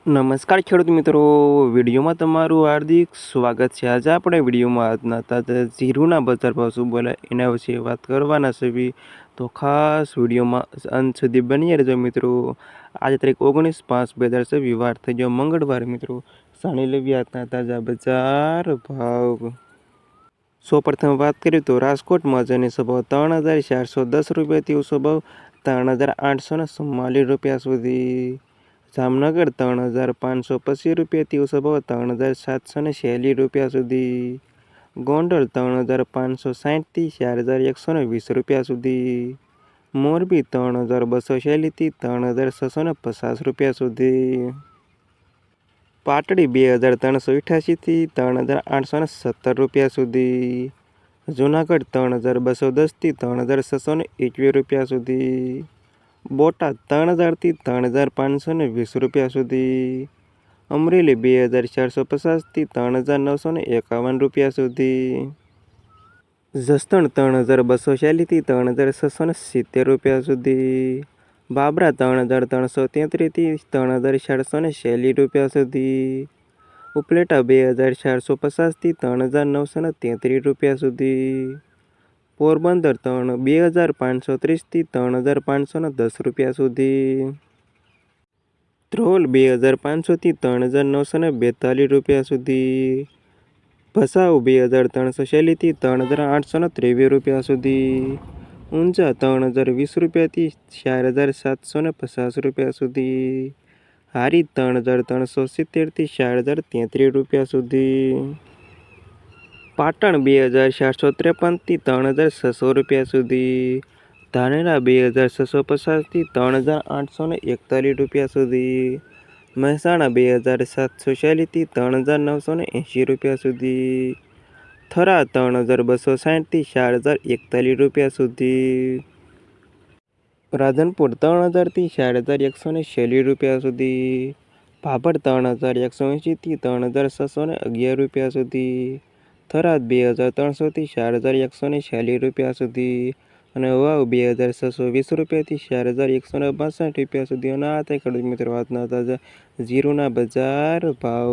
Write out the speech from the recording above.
નમસ્કાર ખેડૂત મિત્રો, વિડીયોમાં તમારું હાર્દિક સ્વાગત છે। આજે આપણે વિડીયોમાં આજના તાજા જીરુના બજાર ભાવ શું બોલાય એના વિશે વાત કરવાના છે। તો ખાસ વિડીયોમાં અંત સુધી બની રહેજો મિત્રો। આજે તારીખ 19/5/2024 વાર થઈ ગયો મંગળવાર મિત્રો। જાણી લેવી આજના તાજા બજાર ભાવ। સૌપ્રથમ વાત કરીએ તો રાજકોટમાં આજની ભાવ 3,410 રૂપિયાથી ઊંચો ભાવ 3,844 રૂપિયા સુધી। જામનગર 3,525 રૂપિયાથી ઊંચો ભાવ 3,746 રૂપિયા સુધી। ગોંડલ 3,560થી 4,120 રૂપિયા સુધી। મોરબી 3,240થી 3,650 રૂપિયા સુધી। પાટડી 2,388થી 3,870 રૂપિયા સુધી। જૂનાગઢ 3,210થી 3,621 રૂપિયા સુધી। બોટાદ 3,000થી 3,520 રૂપિયા સુધી। અમરેલી 2,450થી 3,951 રૂપિયા સુધી। જસદણ 3,240થી 3,670 રૂપિયા સુધી। બાબરા 3,333થી 3,440 રૂપિયા સુધી। ઉપલેટા 2,450થી 3,933 રૂપિયા સુધી। પોરબંદર 2,530થી 3,510 રૂપિયા સુધી। ધ્રોલ 2,500થી 3,942 રૂપિયા સુધી। ભચાઉ 2,340થી 3,823 રૂપિયા સુધી। ઊંઝા 3,020 રૂપિયાથી 4,750 રૂપિયા સુધી। હારીજ 3,370થી 4,033 રૂપિયા સુધી। પાટણ 2,453થી 3,600 રૂપિયા સુધી। ધાનેરા 2,650થી 3,841 રૂપિયા સુધી। મહેસાણા 2,740થી 3,980 રૂપિયા સુધી। થરા 3,260થી 4,041 રૂપિયા સુધી। રાધનપુર 3,000થી 4,140 રૂપિયા સુધી। ભાભર 3,180થી 3,611 રૂપિયા સુધી। થરાદ 2,300થી 4,146 રૂપિયા સુધી। અને વાવ 2,620 રૂપિયાથી 4,162 રૂપિયા સુધી। અને આ તે ખેડૂત મિત્રો આજના તાજા જીરુના બજાર ભાવ।